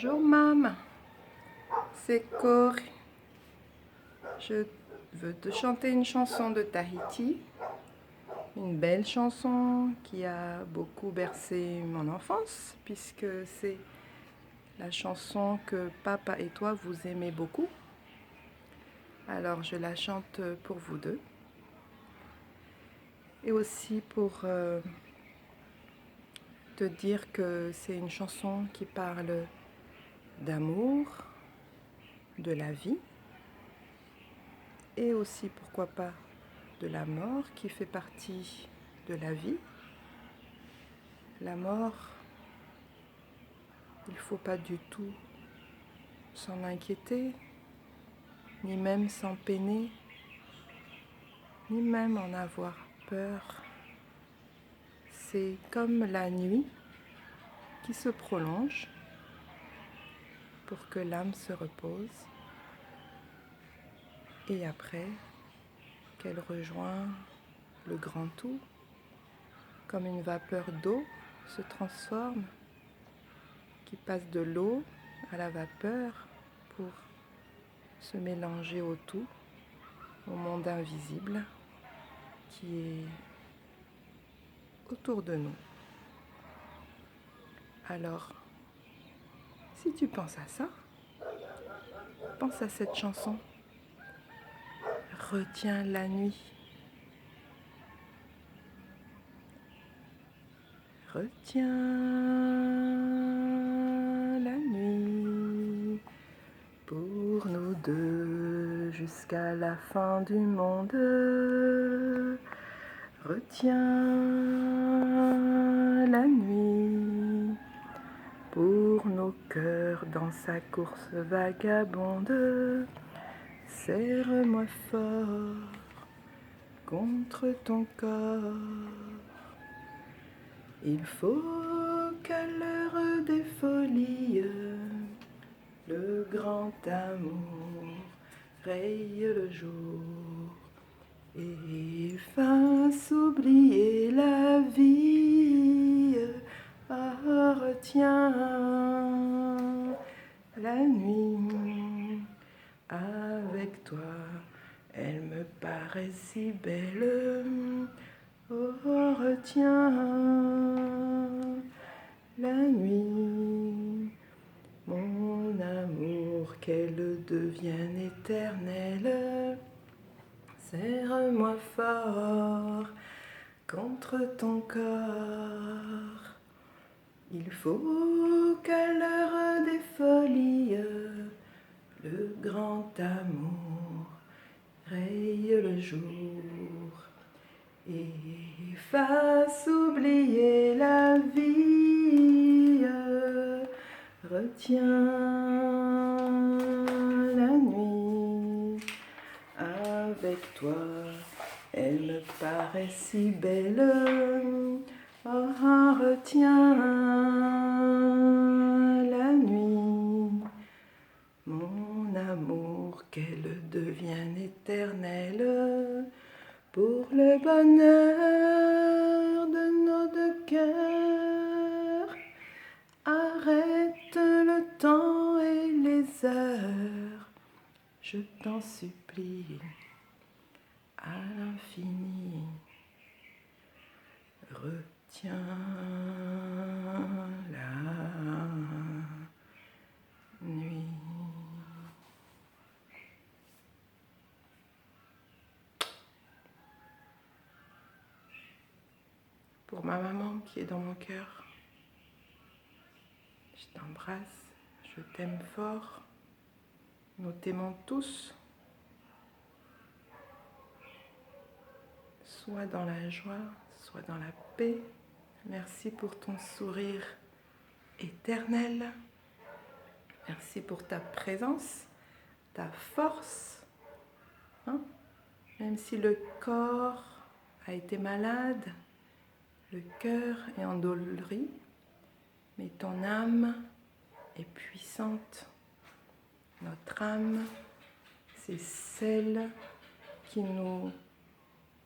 Bonjour maman, c'est Cory. Je veux te chanter une chanson de Tahiti, une belle chanson qui a beaucoup bercé mon enfance, puisque c'est la chanson que papa et toi vous aimez beaucoup. Alors je la chante pour vous deux. Et aussi pour te dire que c'est une chanson qui parle d'amour, de la vie, et aussi, pourquoi pas, de la mort qui fait partie de la vie. La mort, il ne faut pas du tout s'en inquiéter, ni même s'en peiner, ni même en avoir peur. C'est comme la nuit qui se prolonge pour que l'âme se repose et après qu'elle rejoint le grand tout, comme une vapeur d'eau se transforme, qui passe de l'eau à la vapeur pour se mélanger au tout, au monde invisible qui est autour de nous. Alors, si tu penses à ça, pense à cette chanson. Retiens la nuit. Retiens la nuit pour nous deux jusqu'à la fin du monde. Retiens la nuit pour nos cœurs dans sa course vagabonde. Serre-moi fort contre ton corps. Il faut qu'à l'heure des folies, le grand amour raye le jour et fasse oublier la vie. Ah, retiens la nuit avec toi, elle me paraît si belle. Oh, retiens la nuit, mon amour, qu'elle devienne éternelle. Serre-moi fort contre ton corps. Il faut qu'à l'heure des folies, le grand amour raye le jour et fasse oublier la vie. Retiens la nuit avec toi, elle me paraît si belle. Oh, retiens la nuit, mon amour, qu'elle devienne éternelle. Pour le bonheur de nos deux cœurs, arrête le temps et les heures, je t'en supplie, à l'infini. Retiens la nuit. Pour ma maman qui est dans mon cœur, je t'embrasse, je t'aime fort, nous t'aimons tous. Sois dans la joie, sois dans la paix. Merci pour ton sourire éternel. Merci pour ta présence, ta force. Hein? Même si le corps a été malade, le cœur est endolori, mais ton âme est puissante. Notre âme, c'est celle qui nous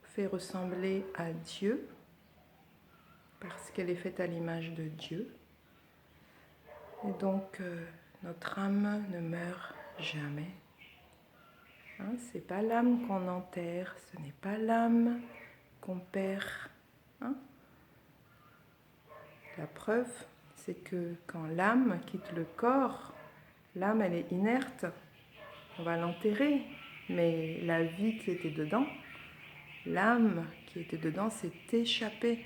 fait ressembler à Dieu, parce qu'elle est faite à l'image de Dieu. Et donc, Notre âme ne meurt jamais. Hein, ce n'est pas l'âme qu'on enterre, ce n'est pas l'âme qu'on perd. Hein? La preuve, c'est que quand l'âme quitte le corps, l'âme elle est inerte, on va l'enterrer, mais la vie qui était dedans, l'âme qui était dedans s'est échappée.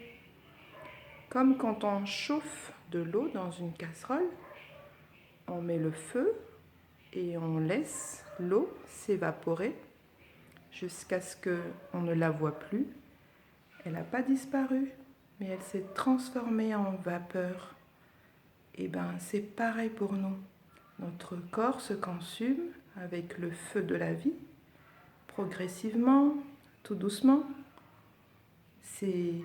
Comme quand on chauffe de l'eau dans une casserole, on met le feu et on laisse l'eau s'évaporer jusqu'à ce qu'on ne la voit plus. Elle n'a pas disparu, mais elle s'est transformée en vapeur. Et bien, c'est pareil pour nous. Notre corps se consume avec le feu de la vie, progressivement, tout doucement. C'est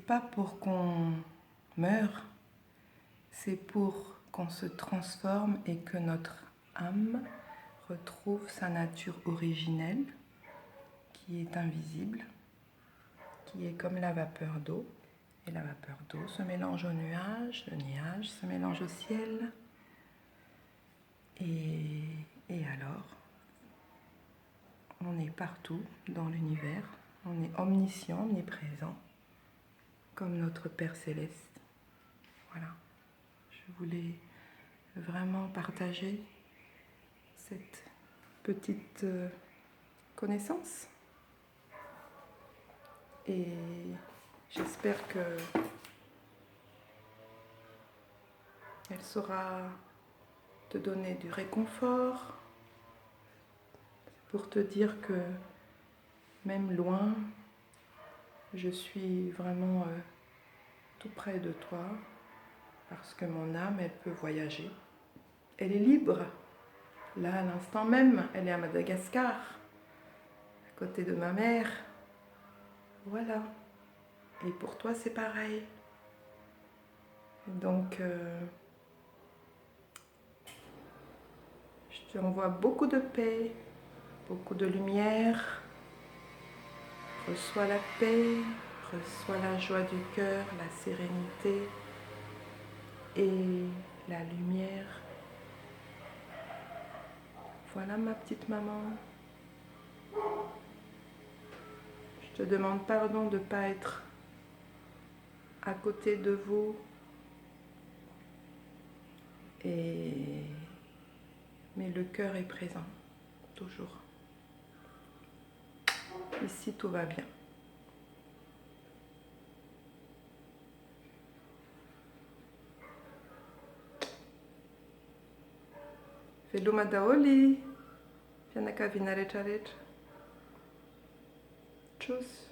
pas pour qu'on meure, c'est pour qu'on se transforme et que notre âme retrouve sa nature originelle, qui est invisible, qui est comme la vapeur d'eau. Et la vapeur d'eau se mélange au nuage, le nuage se mélange au ciel. Et alors, on est partout dans l'univers, on est omniscient, omniprésent, comme notre Père Céleste. Voilà, je voulais vraiment partager cette petite connaissance. Et j'espère que elle saura te donner du réconfort, pour te dire que même loin, je suis vraiment tout près de toi, parce que mon âme, elle peut voyager. Elle est libre. Là, à l'instant même, elle est à Madagascar, à côté de ma mère. Voilà. Et pour toi, c'est pareil. Donc, je te envoie beaucoup de paix, beaucoup de lumière. Reçois la paix, reçois la joie du cœur, la sérénité et la lumière. Voilà ma petite maman. Je te demande pardon de ne pas être à côté de vous. Mais le cœur est présent, toujours. Ici, tout va bien. Veloma daholo fianakaviana rehetrarehetra. Tschüss.